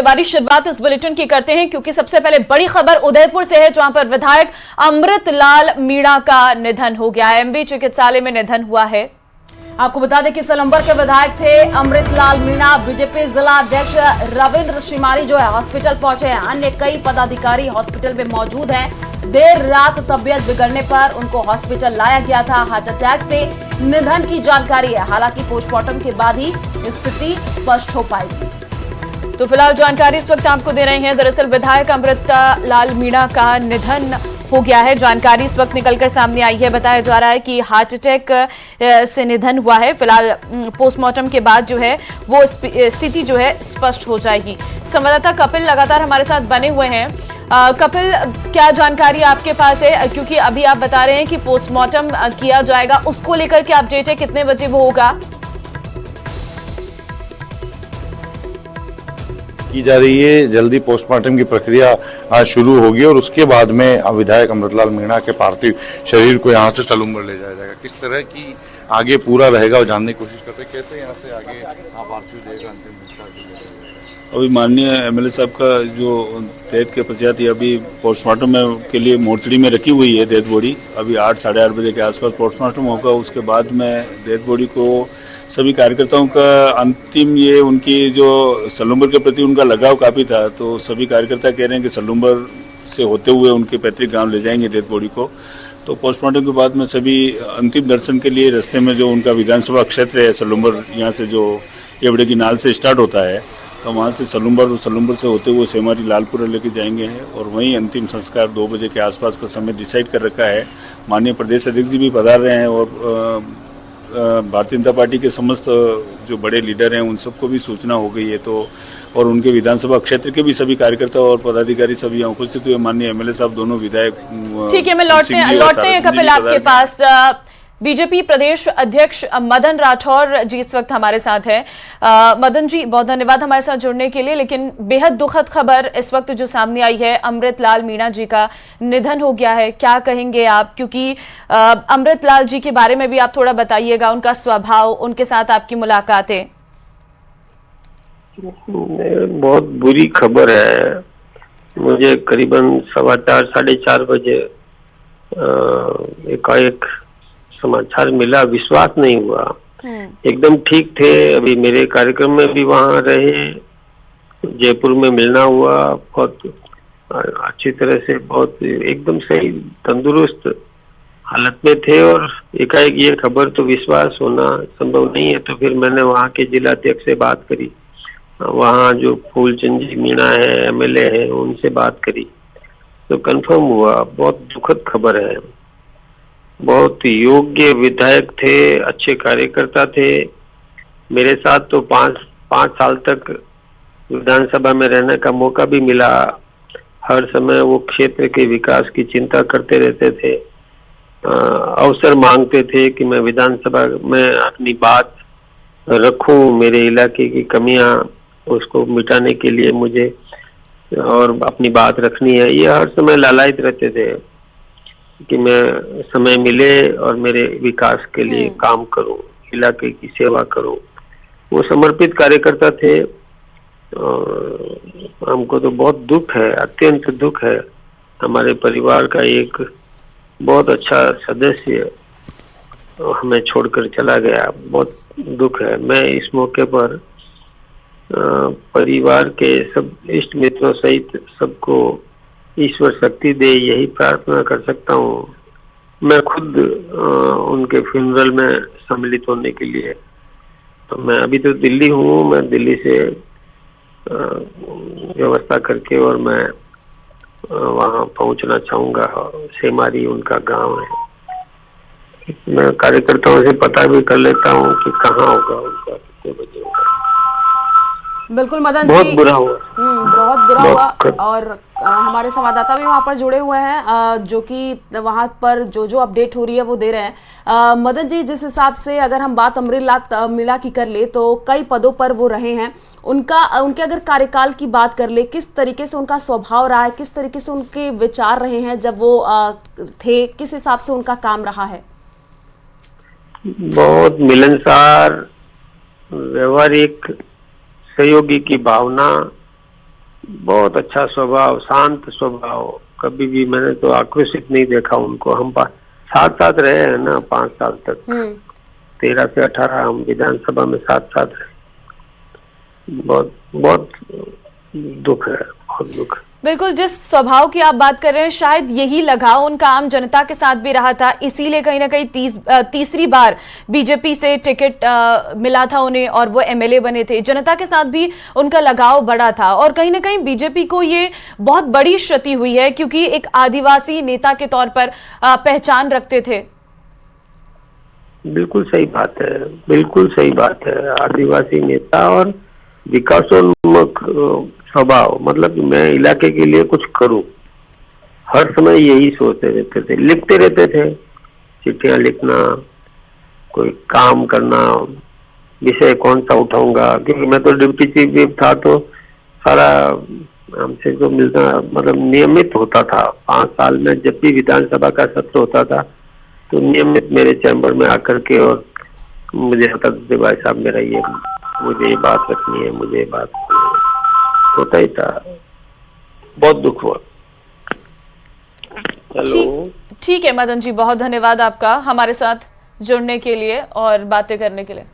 हमारी शुरुआत इस बुलेटिन की करते हैं क्योंकि सबसे पहले बड़ी खबर उदयपुर से है, जहां पर विधायक अमृतलाल मीणा का निधन हो गया है। एमबी चिकित्सालय में निधन हुआ है। आपको बता दें कि सलंबर के विधायक थे अमृतलाल मीणा। बीजेपी जिला अध्यक्ष रविंद्र श्रीमाली जो है हॉस्पिटल पहुंचे हैं। अन्य कई पदाधिकारी हॉस्पिटल में मौजूद हैं। देर रात तबीयत बिगड़ने पर उनको हॉस्पिटल लाया गया था। हार्ट अटैक से निधन की जानकारी है। हालांकि पोस्टमार्टम के बाद ही स्थिति स्पष्ट हो पाएगी। तो फिलहाल जानकारी इस वक्त आपको दे रहे हैं। दरअसल विधायक अमृतलाल मीणा का निधन हो गया है। जानकारी इस वक्त निकलकर सामने आई है। बताया जा रहा है कि हार्ट अटैक से निधन हुआ है। फिलहाल पोस्टमार्टम के बाद जो है वो स्थिति जो है स्पष्ट हो जाएगी। संवाददाता कपिल लगातार हमारे साथ बने हुए हैं। कपिल, क्या जानकारी आपके पास है, क्योंकि अभी आप बता रहे हैं कि पोस्टमार्टम किया जाएगा, उसको लेकर के अपडेट है, कितने बजे वो होगा? की जा रही है। जल्दी पोस्टमार्टम की प्रक्रिया शुरू होगी और उसके बाद में विधायक अमृतलाल मीणा के पार्थिव शरीर को यहां से सलूम्बर ले जाया जाएगा। किस तरह की आगे पूरा रहेगा और जानने की कोशिश करते हैं कैसे यहां से आगे पार्थिव देगा अंतिम संस्कार के लिए। अभी माननीय एमएलए साहब का जो डेथ के पश्चात अभी पोस्टमार्टम के लिए मोर्चरी में रखी हुई है डेथ बॉडी। अभी 8 साढ़े 8 बजे के आसपास पोस्टमार्टम होगा। उसके बाद में डेथ बॉडी को सभी कार्यकर्ताओं का अंतिम ये उनकी जो सलूम्बर के प्रति उनका लगाव काफ़ी था, तो सभी कार्यकर्ता कह रहे हैं कि सलूम्बर से होते हुए उनके पैतृक गांव ले जाएंगे डेथ बॉडी को। तो पोस्टमार्टम के बाद में सभी अंतिम दर्शन के लिए रास्ते में जो उनका विधानसभा क्षेत्र है सलूम्बर, यहाँ से जो एवड़े की नाल से स्टार्ट होता है, तो वहाँ से सलूम्बर से होते हुए सेमारी लालपुरा लेके जाएंगे और वहीं अंतिम संस्कार 2 बजे के आसपास का समय डिसाइड कर रखा है। माननीय प्रदेश अध्यक्ष जी भी पधार रहे हैं और भारतीय जनता पार्टी के समस्त जो बड़े लीडर हैं उन सबको भी सूचना हो गई है। तो और उनके विधानसभा क्षेत्र के भी सभी कार्यकर्ता और पदाधिकारी सभी यहाँ उपस्थित हुए। माननीय एमएलए साहब दोनों विधायक। ठीक है, मैं लौटते हैं कपिल आपके पास। बीजेपी प्रदेश अध्यक्ष मदन राठौर जी इस वक्त हमारे साथ हैं। मदन जी, बहुत धन्यवाद हमारे साथ जुड़ने के लिए। लेकिन बेहद दुखद खबर इस वक्त जो सामने आई है, अमृतलाल मीणा जी का निधन हो गया है। क्या कहेंगे आप, क्योंकि अमृतलाल जी के बारे में भी आप थोड़ा बताइएगा, उनका स्वभाव, उनके साथ आपकी मुलाकातें। बहुत बुरी खबर है। मुझे करीबन 4:15 साढ़े 4 बजे एकाएक समाचार मिला। विश्वास नहीं हुआ। एकदम ठीक थे। अभी मेरे कार्यक्रम में भी वहां रहे, जयपुर में मिलना हुआ, बहुत अच्छी तरह से, बहुत एकदम सही तंदुरुस्त हालत में थे। और एकाएक ये खबर, तो विश्वास होना संभव नहीं है। तो फिर मैंने वहां के जिला अध्यक्ष से बात करी, वहाँ जो फूलचंद जी मीणा है एमएलए है, उनसे बात करी, तो कंफर्म हुआ। बहुत दुखद खबर है। बहुत योग्य विधायक थे, अच्छे कार्यकर्ता थे। मेरे साथ तो 5 साल तक विधानसभा में रहने का मौका भी मिला। हर समय वो क्षेत्र के विकास की चिंता करते रहते थे, अवसर मांगते थे कि मैं विधानसभा में अपनी बात रखूं, मेरे इलाके की कमियां उसको मिटाने के लिए मुझे और अपनी बात रखनी है। ये हर समय लालायित रहते थे कि मैं समय मिले और मेरे विकास के लिए काम करूं, इलाके की सेवा करूं। वो समर्पित कार्यकर्ता थे। हमको तो बहुत दुख है, अत्यंत दुख है। हमारे परिवार का एक बहुत अच्छा सदस्य हमें छोड़कर चला गया। बहुत दुख है। मैं इस मौके पर परिवार के सब इष्ट मित्रों सहित सबको ईश्वर शक्ति दे, यही प्रार्थना कर सकता हूँ। मैं खुद उनके फ्यूनरल में सम्मिलित होने के लिए, तो मैं अभी तो दिल्ली हूँ, मैं दिल्ली से व्यवस्था करके और मैं वहाँ पहुँचना चाहूँगा। सेमारी उनका गांव है। मैं कार्यकर्ताओं से पता भी कर लेता हूँ कि कहाँ होगा उनका, कितने बजे होगा। बिल्कुल मदन बहुत जी, बुरा हुआ। बहुत बुरा हुआ। और हमारे संवाददाता भी वहां पर जुड़े हुए हैं, जो कि वहां पर जो अपडेट हो रही है वो दे रहे हैं। मदन जी, जिस हिसाब से अगर हम बात अमृतलाल मीणा की कर ले, तो कई पदों पर वो रहे हैं। उनके अगर कार्यकाल की बात कर ले, किस तरीके से उनका स्वभाव रहा है, किस तरीके से उनके विचार रहे हैं जब वो थे, किस हिसाब से उनका काम रहा है? बहुत मिलनसार, व्यवहारिक, सहयोगी की भावना बहुत अच्छा स्वभाव, शांत स्वभाव, कभी भी मैंने तो आक्रोशित नहीं देखा उनको। हम साथ साथ रहे हैं ना 5 साल तक, 13 से 18 हम विधानसभा में साथ साथ रहे। बहुत बहुत दुख है, बहुत दुख। बिल्कुल, जिस स्वभाव की आप बात कर रहे हैं, शायद यही लगाव उनका आम जनता के साथ भी रहा था, इसीलिए कहीं ना कहीं तीसरी बार बीजेपी से टिकट मिला था उन्हें और वो एमएलए बने थे। जनता के साथ भी उनका लगाव बड़ा था और कहीं ना कहीं बीजेपी को ये बहुत बड़ी क्षति हुई है, क्योंकि एक आदिवासी नेता के तौर पर पहचान रखते थे। बिल्कुल सही बात है, बिल्कुल सही बात है। आदिवासी नेता और विकासोन्मुख स्वभाव, मतलब मैं इलाके के लिए कुछ करूं, हर समय यही सोचते रहते थे, लिखते रहते थे, चिट्ठियां लिखना, कोई काम करना, विषय कौन सा उठाऊंगा, क्योंकि मैं तो डिप्टी चीफ व्हिप था, तो सारा हमसे जो मिलना मतलब नियमित होता था। 5 साल में जब भी विधानसभा का सत्र होता था तो नियमित मेरे चैम्बर में आकर के और मुझे बताते थे, भाई साहब मेरा ये, मुझे ये बात रखनी है, मुझे ये बात होता ही था। बहुत दुख हुआ। चलो ठीक है मदन जी, बहुत धन्यवाद आपका हमारे साथ जुड़ने के लिए और बातें करने के लिए।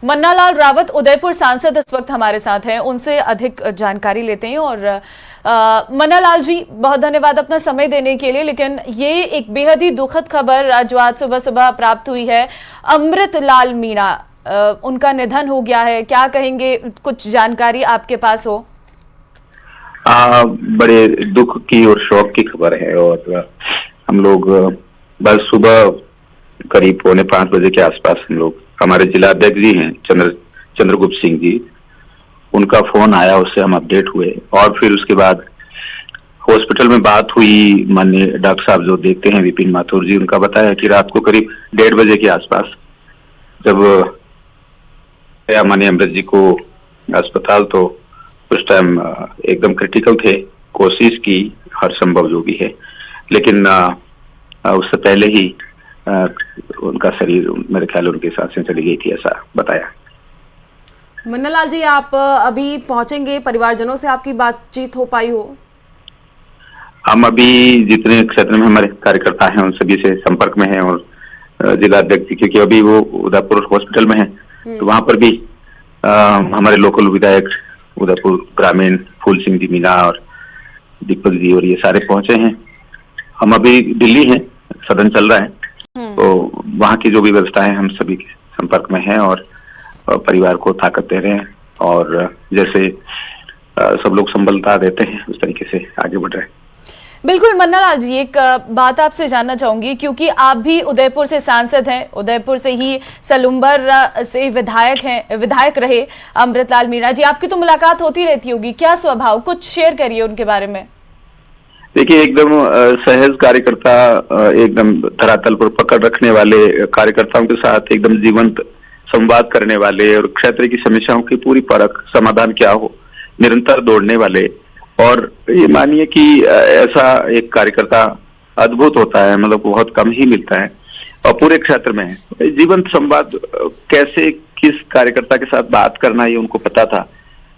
मन्नालाल रावत उदयपुर सांसद इस वक्त हमारे साथ हैं, उनसे अधिक जानकारी लेते हैं। और मन्नालाल जी, बहुत धन्यवाद अपना समय देने के लिए। लेकिन ये एक बेहद ही दुखद खबर जो आज सुबह सुबह प्राप्त हुई है, अमृतलाल मीणा, उनका निधन हो गया है, क्या कहेंगे? कुछ जानकारी आपके पास हो? बड़े दुख की और शोक की खबर है। और हम लोग बस सुबह करीब 4:45 बजे के आसपास हम लोग, हमारे जिला अध्यक्ष जी हैं चंद्रगुप्त सिंह जी, उनका फोन आया, उससे हम अपडेट हुए। और फिर उसके बाद हॉस्पिटल में बात हुई, माननीय डॉक्टर साहब जो देखते हैं विपिन माथुर जी, उनका बताया कि रात को करीब 1:30 बजे के आसपास जब माननीय अमृत जी को अस्पताल, तो उस टाइम एकदम क्रिटिकल थे, कोशिश की हर संभव जो भी है, लेकिन उससे पहले ही उनका शरीर, मेरे ख्याल उनकी सांसें चली गई थी, ऐसा बताया। मन्नालाल जी, आप अभी पहुंचेंगे, परिवारजनों से आपकी बातचीत हो पाई हो? हम अभी जितने क्षेत्र में हमारे कार्यकर्ता हैं उन सभी से संपर्क में हैं, और जिला अध्यक्ष, क्योंकि अभी वो उदयपुर हॉस्पिटल में है, तो वहां पर भी हमारे लोकल विधायक उदयपुर ग्रामीण फूल सिंह जी मीणा और दीपक जी और ये सारे पहुंचे हैं। हम अभी दिल्ली हैं, सदन चल रहा है, तो वहाँ की जो भी व्यवस्था है हम सभी के संपर्क में हैं और परिवार को ताकत दे रहे हैं, और जैसे सब लोग संबलता देते हैं उस तरीके से आगे बढ़ रहे हैं। बिल्कुल मन्नालाल जी, एक बात आपसे जानना चाहूंगी, क्योंकि आप भी उदयपुर से सांसद हैं, उदयपुर से ही सलूम्बर से विधायक रहे अमृतलाल मीणा जी, आपकी तो मुलाकात होती रहती होगी, क्या स्वभाव, कुछ शेयर करिए उनके बारे में। देखिए, एकदम सहज कार्यकर्ता, एकदम धरातल पर पकड़ रखने वाले, कार्यकर्ताओं के साथ एकदम जीवंत संवाद करने वाले, और क्षेत्र की समस्याओं की पूरी परख, समाधान क्या हो, निरंतर दौड़ने वाले। और ये मानिए कि ऐसा एक कार्यकर्ता अद्भुत होता है, मतलब बहुत कम ही मिलता है, और पूरे क्षेत्र में जीवंत संवाद कैसे किस कार्यकर्ता के साथ बात करना, ये उनको पता था।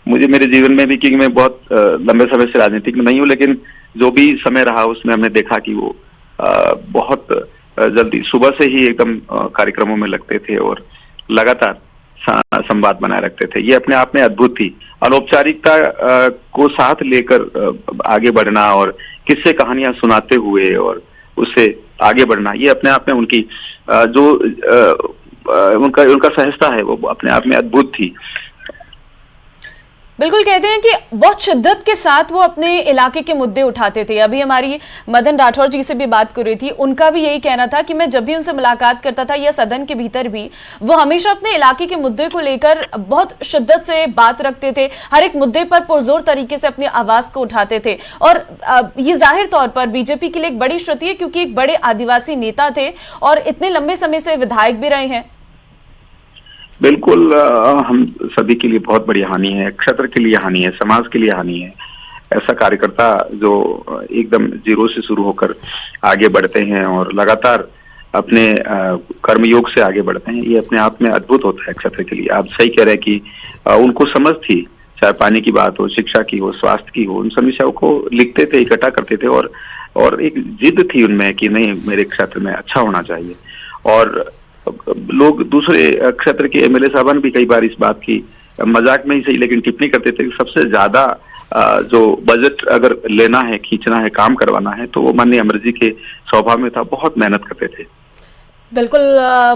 मुझे मेरे जीवन में भी, कि मैं बहुत लंबे समय से राजनीतिक में नहीं हूँ, लेकिन जो भी समय रहा उसमें हमने देखा कि वो बहुत जल्दी सुबह से ही एकदम कार्यक्रमों में लगते थे और लगातार संवाद बनाए रखते थे। ये अपने आप में अद्भुत थी। अनौपचारिकता को साथ लेकर आगे बढ़ना और किस्से कहानियां सुनाते हुए और उससे आगे बढ़ना, ये अपने आप में उनकी जो उनका सहजता है वो अपने आप में अद्भुत थी। बिल्कुल, कहते हैं कि बहुत शिद्दत के साथ वो अपने इलाके के मुद्दे उठाते थे। अभी हमारी मदन राठौर जी से भी बात कर रही थी, उनका भी यही कहना था कि मैं जब भी उनसे मुलाकात करता था या सदन के भीतर भी, वो हमेशा अपने इलाके के मुद्दे को लेकर बहुत शिद्दत से बात रखते थे, हर एक मुद्दे पर पुरजोर तरीके से अपनी आवाज को उठाते थे। और ये जाहिर तौर पर बीजेपी के लिए एक बड़ी क्षति है, क्योंकि एक बड़े आदिवासी नेता थे और इतने लंबे समय से विधायक भी रहे हैं। बिल्कुल, हम सभी के लिए बहुत बड़ी हानि है, क्षेत्र के लिए हानि है, समाज के लिए हानि है। ऐसा कार्यकर्ता जो एकदम जीरो से शुरू होकर आगे बढ़ते हैं और लगातार अपने कर्मयोग से आगे बढ़ते हैं, ये अपने आप में अद्भुत होता है क्षेत्र के लिए। आप सही कह रहे हैं कि उनको समझ थी, चाहे पानी की बात हो, शिक्षा की हो, स्वास्थ्य की हो, उन समस्याओं को लिखते थे, इकट्ठा करते थे और एक जिद थी उनमें कि नहीं, मेरे क्षेत्र में अच्छा होना चाहिए। और लोग दूसरे क्षेत्र के एमएलए साहबान भी कई बार इस बात की मजाक में ही सही लेकिन टिप्पणी करते थे कि सबसे ज्यादा जो बजट अगर लेना है, खींचना है, काम करवाना है तो वो माननीय अमृत जी के स्वभाव में था, बहुत मेहनत करते थे। बिल्कुल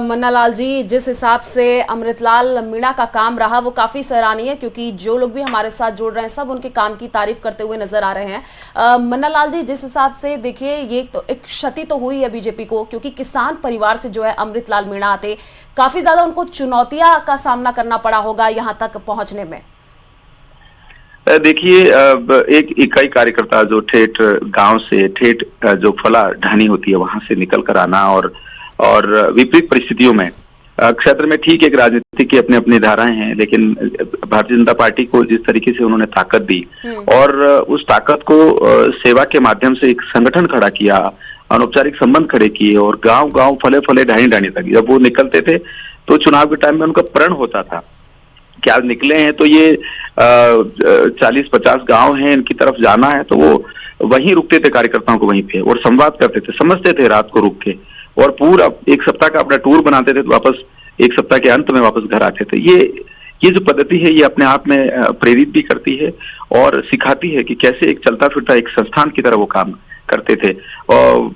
मन्ना लाल जी, जिस हिसाब से अमृतलाल मीणा का काम रहा वो काफ़ी सराहनीय है, क्योंकि जो लोग भी हमारे साथ जुड़ रहे हैं सब उनके काम की तारीफ करते हुए नजर आ रहे हैं। मन्ना लाल जी, जिस हिसाब से देखिए, ये तो एक क्षति तो हुई है बीजेपी को, क्योंकि किसान परिवार से जो है अमृतलाल मीणा आते, काफ़ी ज़्यादा उनको चुनौतियां का सामना करना पड़ा होगा यहाँ तक पहुँचने में। देखिए, एक इकाई कार्यकर्ता जो ठेठ गांव से, ठेठ जो फला ढानी होती है वहां से निकल कर आना और विपरीत परिस्थितियों में क्षेत्र में, ठीक एक राजनीति की अपनी अपनी धाराएं हैं, लेकिन भारतीय जनता पार्टी को जिस तरीके से उन्होंने ताकत दी और उस ताकत को सेवा के माध्यम से एक संगठन खड़ा किया, अनौपचारिक संबंध खड़े किए और गांव गांव फले फले ढानी ढानी तक जब वो निकलते थे तो चुनाव के टाइम में उनका प्रण होता था कि आज निकले हैं तो ये 40-50 गांव हैं, इनकी तरफ जाना है, तो वो वहीं रुकते थे कार्यकर्ताओं को वहीं पे और संवाद करते थे, समझते थे रात को रुक के, और पूरा एक सप्ताह का अपना टूर बनाते थे तो वापस एक सप्ताह के अंत में वापस घर आते थे। ये जो पद्धति है ये अपने आप में प्रेरित भी करती है और सिखाती है कि कैसे एक चलता फिरता एक संस्थान की तरह वो काम करते थे और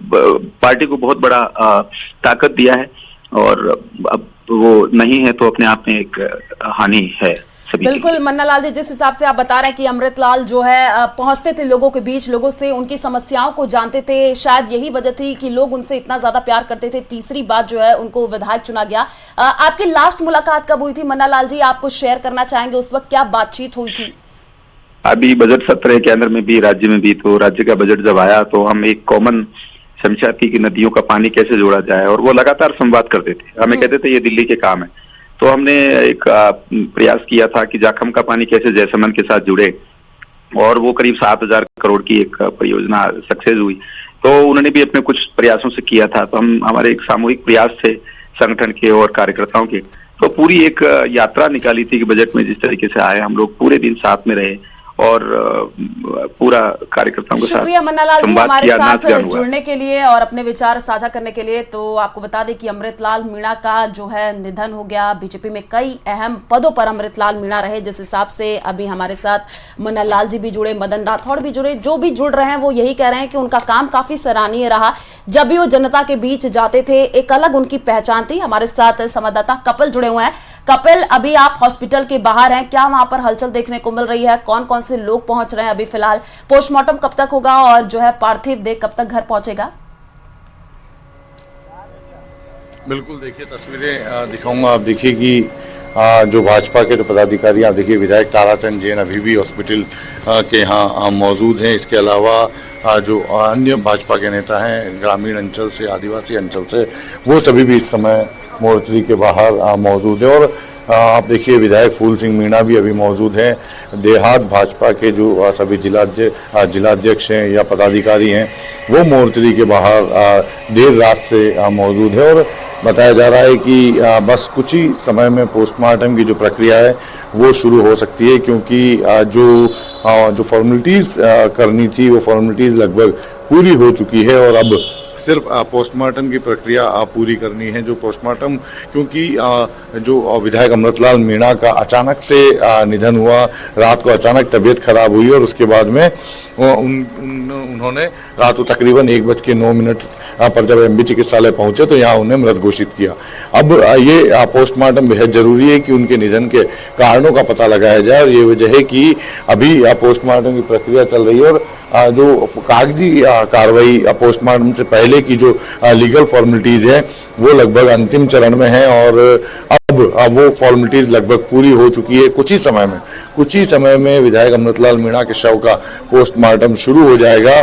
पार्टी को बहुत बड़ा ताकत दिया है, और अब वो नहीं है तो अपने आप में एक हानि है। बिल्कुल मन्ना लाल जी, जिस हिसाब से आप बता रहे हैं कि अमृतलाल जो है पहुंचते थे लोगों के बीच, लोगों से उनकी समस्याओं को जानते थे, शायद यही वजह थी कि लोग उनसे इतना ज्यादा प्यार करते थे। तीसरी बात जो है उनको विधायक चुना गया। आपकी लास्ट मुलाकात कब हुई थी मन्ना लाल जी? आपको शेयर करना चाहेंगे उस वक्त क्या बातचीत हुई थी? अभी बजट सत्र है केंद्र में भी, राज्य में भी, तो राज्य का बजट जब आया तो हम एक कॉमन समीक्षा थी कि नदियों का पानी कैसे जोड़ा जाए, और वो लगातार संवाद करते थे। हमें कहते थे ये दिल्ली के काम है, तो हमने एक प्रयास किया था कि जाखम का पानी कैसे जयसमंद के साथ जुड़े, और वो करीब 7,000 करोड़ की एक परियोजना सक्सेस हुई। तो उन्होंने भी अपने कुछ प्रयासों से किया था, तो हम हमारे एक सामूहिक प्रयास थे संगठन के और कार्यकर्ताओं के, तो पूरी एक यात्रा निकाली थी कि बजट में जिस तरीके से आए हम लोग पूरे दिन साथ में रहे और पूरा कार्यकर्ताओं के साथ। शुक्रिया मन्ना लाल जी हमारे साथ जुड़ने के लिए और अपने विचार साझा करने के लिए। तो आपको बता दें कि अमृतलाल मीणा का जो है निधन हो गया। बीजेपी में कई अहम पदों पर अमृतलाल मीणा रहे, जिस हिसाब से अभी हमारे साथ मन्ना लाल जी भी जुड़े, मदन राठौड़ भी जुड़े, जो भी जुड़ रहे हैं वो यही कह रहे हैं कि उनका काम काफी सराहनीय रहा। जब भी वो जनता के बीच जाते थे एक अलग उनकी पहचान थी। हमारे साथ संवाददाता कपिल जुड़े हुए हैं। कपिल, अभी आप हॉस्पिटल के बाहर हैं, क्या वहां पर हलचल देखने को मिल रही है? कौन कौन से लोग पहुंच रहे हैं अभी फिलहाल? पोस्टमार्टम कब तक होगा और जो है पार्थिव देह कब तक घर पहुंचेगा? बिल्कुल, देखिए तस्वीरें दिखाऊंगा। आप देखिए कि जो भाजपा के जो पदाधिकारी, आप देखिए विधायक ताराचंद जैन अभी भी हॉस्पिटल के यहाँ मौजूद हैं। इसके अलावा जो अन्य भाजपा के नेता हैं ग्रामीण अंचल से, आदिवासी अंचल से, वो सभी भी इस समय मोर्चरी के बाहर मौजूद है। और आप देखिए विधायक फूल सिंह मीणा भी अभी मौजूद हैं। देहात भाजपा के जो सभी जिलाध्यक्ष हैं या पदाधिकारी हैं वो मोर्चरी के बाहर देर रात से मौजूद है। और बताया जा रहा है कि बस कुछ ही समय में पोस्टमार्टम की जो प्रक्रिया है वो शुरू हो सकती है, क्योंकि जो फॉर्मेलिटीज़ करनी थी वो फॉर्मेलिटीज़ लगभग पूरी हो चुकी है और अब सिर्फ पोस्टमार्टम की प्रक्रिया पूरी करनी है। जो पोस्टमार्टम, क्योंकि जो विधायक अमृतलाल मीणा का अचानक से निधन हुआ, रात को अचानक तबीयत खराब हुई और उसके बाद में उन्होंने रात को तकरीबन 1:09 पर जब एमबी चिकित्सालय पहुंचे तो यहाँ उन्हें मृत घोषित किया। अब ये पोस्टमार्टम बेहद जरूरी है कि उनके निधन के कारणों का पता लगाया जाए, और ये वजह है कि अभी पोस्टमार्टम की प्रक्रिया चल रही है और जो कागजी कार्रवाई पोस्टमार्टम से पहले की जो लीगल फॉर्मेलिटीज है वो लगभग अंतिम चरण में है। और अब वो फॉर्मेलिटीज लगभग पूरी हो चुकी है। कुछ ही समय में विधायक अमृतलाल मीणा के शव का पोस्टमार्टम शुरू हो जाएगा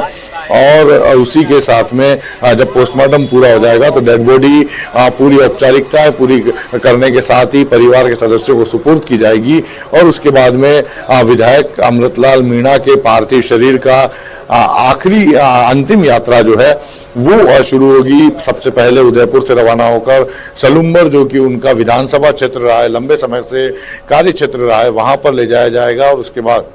और उसी के साथ में जब पोस्टमार्टम पूरा हो जाएगा तो डेड बॉडी पूरी औपचारिकताएं पूरी करने के साथ ही परिवार के सदस्यों को सुपुर्द की जाएगी और उसके बाद में विधायक अमृतलाल मीणा के पार्थिव शरीर का आखिरी अंतिम यात्रा जो है वो शुरू होगी। सबसे पहले उदयपुर से रवाना होकर सलूम्बर, जो कि उनका विधानसभा क्षेत्र रहा है, लंबे समय से कार्य क्षेत्र रहा है, वहां पर ले जाया जाएगा और उसके बाद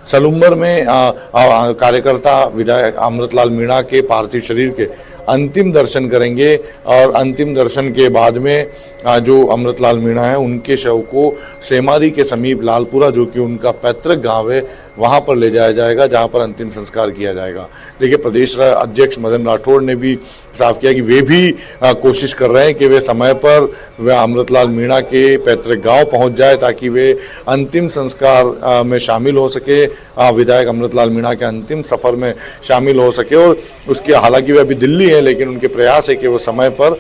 सलूम्बर में कार्यकर्ता विधायक अमृतलाल मीणा के पार्थिव शरीर के अंतिम दर्शन करेंगे और अंतिम दर्शन के बाद में जो अमृतलाल मीणा है उनके शव को सेमारी के समीप लालपुरा, जो कि उनका पैतृक गांव है, वहां पर ले जाया जाएगा जहां पर अंतिम संस्कार किया जाएगा। देखिए, प्रदेश अध्यक्ष मदन राठौड़ ने भी साफ किया कि वे भी कोशिश कर रहे हैं कि वे समय पर वे अमृतलाल मीणा के पैतृक गांव पहुंच जाए ताकि वे अंतिम संस्कार में शामिल हो सके, विधायक अमृतलाल मीणा के अंतिम सफर में शामिल हो सके। और उसके हालांकि वे अभी दिल्ली है, लेकिन उनके प्रयास है कि वो समय पर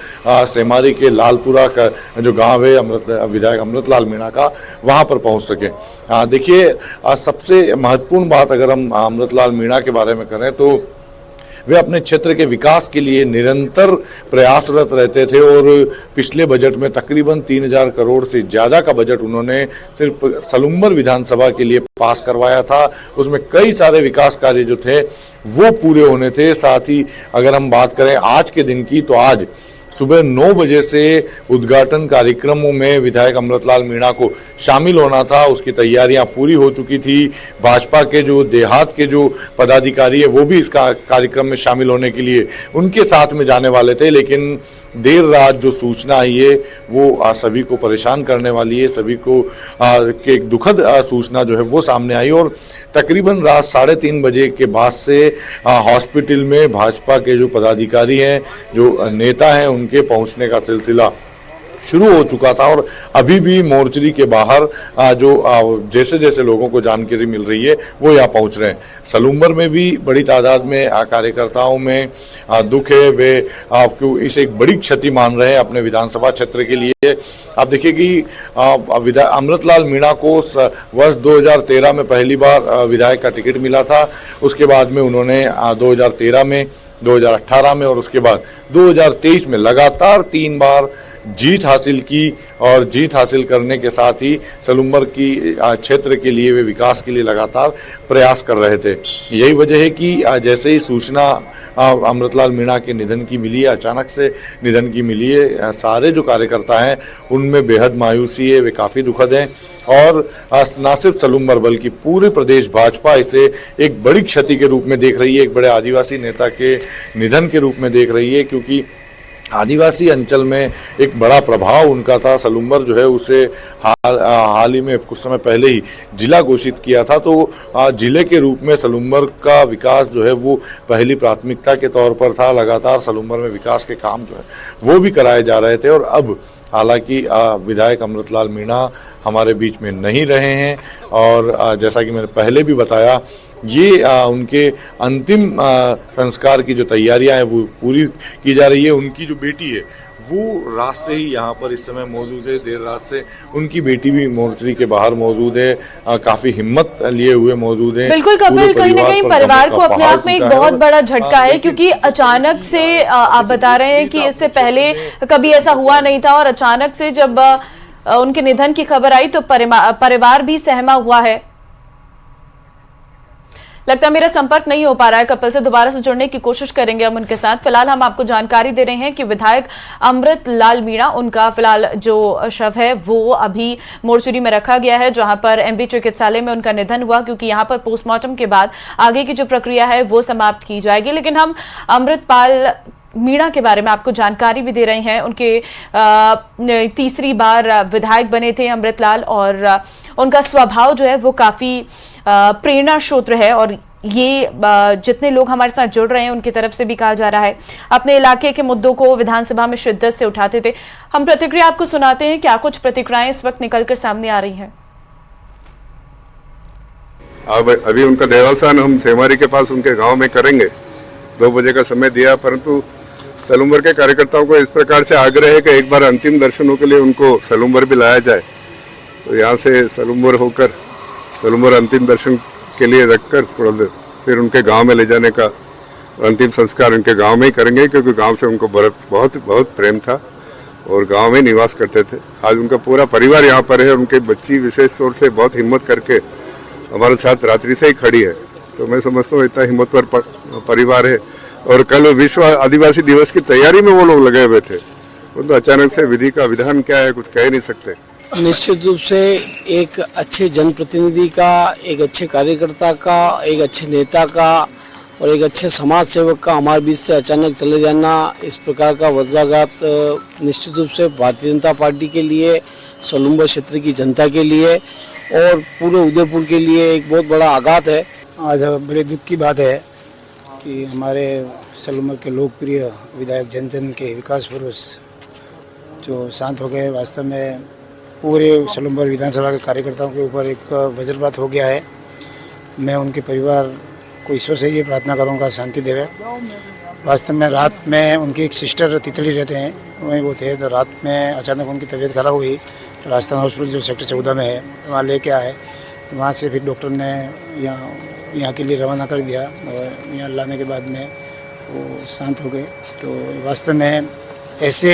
सेमारी के लालपुरा का जो गांव है विधायक अमृतलाल मीणा का, वहां पर पहुंच सके। देखिए, सबसे महत्वपूर्ण बात अगर हम अमृतलाल मीणा के बारे में करें तो वे अपने क्षेत्र के विकास के लिए निरंतर प्रयासरत रहते थे और पिछले बजट में तकरीबन 3000 करोड़ से ज़्यादा का बजट उन्होंने सिर्फ सलूम्बर विधानसभा के लिए पास करवाया था। उसमें कई सारे विकास कार्य जो थे वो पूरे होने थे। साथ ही अगर हम बात करें आज के दिन की तो आज सुबह 9 बजे से उद्घाटन कार्यक्रमों में विधायक अमृतलाल मीणा को शामिल होना था, उसकी तैयारियां पूरी हो चुकी थी। भाजपा के जो देहात के जो पदाधिकारी है वो भी इस कार्यक्रम में शामिल होने के लिए उनके साथ में जाने वाले थे, लेकिन देर रात जो सूचना आई है वो सभी को परेशान करने वाली है। सभी को एक दुखद सूचना जो है वो सामने आई और तकरीबन रात 3:30 बजे के बाद से हॉस्पिटल में भाजपा के जो पदाधिकारी हैं, जो नेता हैं, उनके पहुंचने का सिलसिला शुरू हो चुका था और अभी भी मोर्चरी के बाहर जो जैसे जैसे लोगों को जानकारी मिल रही है वो यहाँ पहुंच रहे हैं। सलूम्बर में भी बड़ी तादाद में कार्यकर्ताओं में दुख है, वे क्यों इसे एक बड़ी क्षति मान रहे हैं अपने विधानसभा क्षेत्र के लिए। आप देखिए कि अमृतलाल मीणा को वर्ष 2013 में पहली बार विधायक का टिकट मिला था, उसके बाद में उन्होंने 2013 में, 2018 में और उसके बाद 2023 में लगातार 3 बार जीत हासिल की और जीत हासिल करने के साथ ही सलूम्बर की क्षेत्र के लिए वे विकास के लिए लगातार प्रयास कर रहे थे। यही वजह है कि जैसे ही सूचना अमृतलाल मीणा के निधन की मिली है, अचानक से निधन की मिली है, सारे जो कार्यकर्ता हैं उनमें बेहद मायूसी है, वे काफ़ी दुखद हैं और न सिर्फ सलूम्बर बल्कि पूरे प्रदेश भाजपा इसे एक बड़ी क्षति के रूप में देख रही है, एक बड़े आदिवासी नेता के निधन के रूप में देख रही है, क्योंकि आदिवासी अंचल में एक बड़ा प्रभाव उनका था। सलूम्बर जो है उसे हाल ही में कुछ समय पहले ही जिला घोषित किया था, तो जिले के रूप में सलूम्बर का विकास जो है वो पहली प्राथमिकता के तौर पर था। लगातार सलूम्बर में विकास के काम जो है वो भी कराए जा रहे थे और अब हालांकि विधायक अमृतलाल मीणा हमारे बीच में नहीं रहे हैं और जैसा कि मैंने पहले भी बताया, ये उनके अंतिम संस्कार की जो तैयारियां हैं वो पूरी की जा रही है। उनकी जो बेटी है वो रात से ही यहाँ पर इस समय मौजूद है, देर रात से उनकी बेटी भी मोर्चरी के बाहर मौजूद है, काफी हिम्मत लिए हुए मौजूद है। बिल्कुल कपिल, कहीं ना कहीं परिवार को अपने आप में एक बहुत बड़ा झटका है, क्योंकि अचानक से आप बता रहे हैं कि इससे पहले कभी ऐसा हुआ नहीं था और अचानक से जब उनके निधन की खबर आई तो परिवार भी सहमा हुआ है। लगता है मेरा संपर्क नहीं हो पा रहा है कपिल से, दोबारा से जुड़ने की कोशिश करेंगे हम उनके साथ। फिलहाल हम आपको जानकारी दे रहे हैं कि विधायक अमृतलाल मीणा, उनका फिलहाल जो शव है वो अभी मोर्चरी में रखा गया है, जहां पर एमबी चिकित्सालय में उनका निधन हुआ, क्योंकि यहां पर पोस्टमार्टम के बाद आगे की जो प्रक्रिया है वो समाप्त की जाएगी। लेकिन हम अमृतपाल मीणा के बारे में आपको जानकारी भी दे रहे हैं। उनके तीसरी बार विधायक बने थे अमृतलाल और उनका स्वभाव जो है वो काफी प्रेरणा स्रोत है और ये जितने लोग हमारे साथ जुड़ रहे हैं उनकी तरफ से भी कहा जा रहा है अपने इलाके के मुद्दों को विधानसभा में शिद्दत से उठाते थे। हम प्रतिक्रिया आपको सुनाते हैं, क्या कुछ प्रतिक्रियाएं इस वक्त निकलकर सामने आ रही हैं। अभी उनका देवालसान हम सेमारी के पास उनके गांव में करेंगे, 2 बजे का समय दिया, परंतु सलूम्बर के कार्यकर्ताओं को इस प्रकार से आग्रह है कि एक बार अंतिम दर्शनों के लिए उनको सलूम्बर भी लाया जाए। तो यहाँ से सलूम्बर होकर सलूम्बर अंतिम दर्शन के लिए रखकर थोड़ा देर फिर उनके गांव में ले जाने का अंतिम संस्कार उनके गांव में ही करेंगे, क्योंकि गांव से उनको बहुत बहुत प्रेम था और गांव में निवास करते थे। आज उनका पूरा परिवार यहाँ पर है और उनके बच्ची विशेष तौर से बहुत हिम्मत करके हमारे साथ रात्रि से ही खड़ी है। तो मैं समझता हूँ इतना हिम्मत पर परिवार है। और कल विश्व आदिवासी दिवस की तैयारी में वो लोग लगे हुए थे, तो अचानक से विधि का विधान क्या है कुछ कह नहीं सकते। निश्चित रूप से एक अच्छे जनप्रतिनिधि का, एक अच्छे कार्यकर्ता का, एक अच्छे नेता का और एक अच्छे समाज सेवक का हमारे बीच से अचानक चले जाना, इस प्रकार का वज्राघात निश्चित रूप से भारतीय जनता पार्टी के लिए, सलूम्बर क्षेत्र की जनता के लिए और पूरे उदयपुर के लिए एक बहुत बड़ा आघात है। आज बड़े दुख की बात है कि हमारे सलूम्बर के लोकप्रिय विधायक जन जन के विकास पुरुष जो शांत हो गए। वास्तव में पूरे सलूम्बर विधानसभा के कार्यकर्ताओं के ऊपर एक वज्रपात हो गया है। मैं उनके परिवार को ईश्वर से ये प्रार्थना करूँगा शांति देवे। वास्तव में रात में उनकी एक सिस्टर तितली रहते हैं, वहीं वो थे, तो रात में अचानक उनकी तबीयत खराब हुई। तो राजस्थान हॉस्पिटल जो सेक्टर 14 में है वहाँ लेके आए। वहाँ से फिर डॉक्टर ने यहाँ के लिए रवाना कर दिया और यहाँ लाने के बाद में वो शांत हो गए। तो वास्तव में ऐसे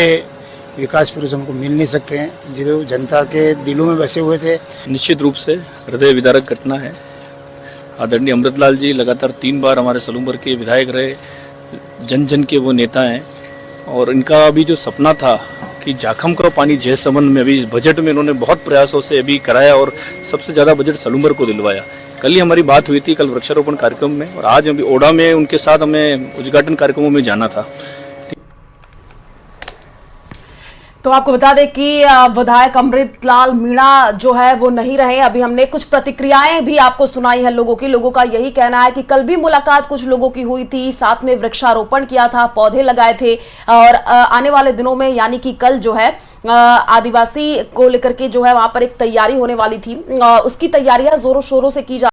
विकास पुरुष हमको मिल नहीं सकते हैं जो जनता के दिलों में बसे हुए थे। निश्चित रूप से हृदय विदारक घटना है। आदरणीय अमृतलाल जी लगातार 3 बार हमारे सलूम्बर के विधायक रहे, जन जन के वो नेता हैं और इनका अभी जो सपना था कि जाखम का पानी जय संबंध में अभी बजट में इन्होंने बहुत प्रयासों से अभी कराया और सबसे ज़्यादा बजट सलूम्बर को दिलवाया। कल ही हमारी बात हुई थी, कल वृक्षारोपण कार्यक्रम में, और आज अभी ओडा में उनके साथ हमें उद्घाटन कार्यक्रमों में जाना था। तो आपको बता दें कि विधायक अमृतलाल मीणा जो है वो नहीं रहे। अभी हमने कुछ प्रतिक्रियाएं भी आपको सुनाई है लोगों का यही कहना है कि कल भी मुलाकात कुछ लोगों की हुई थी, साथ में वृक्षारोपण किया था, पौधे लगाए थे और आने वाले दिनों में यानी कि कल जो है आदिवासी को लेकर के जो है वहां पर एक तैयारी होने वाली थी, उसकी तैयारियां जोरों शोरों से की जा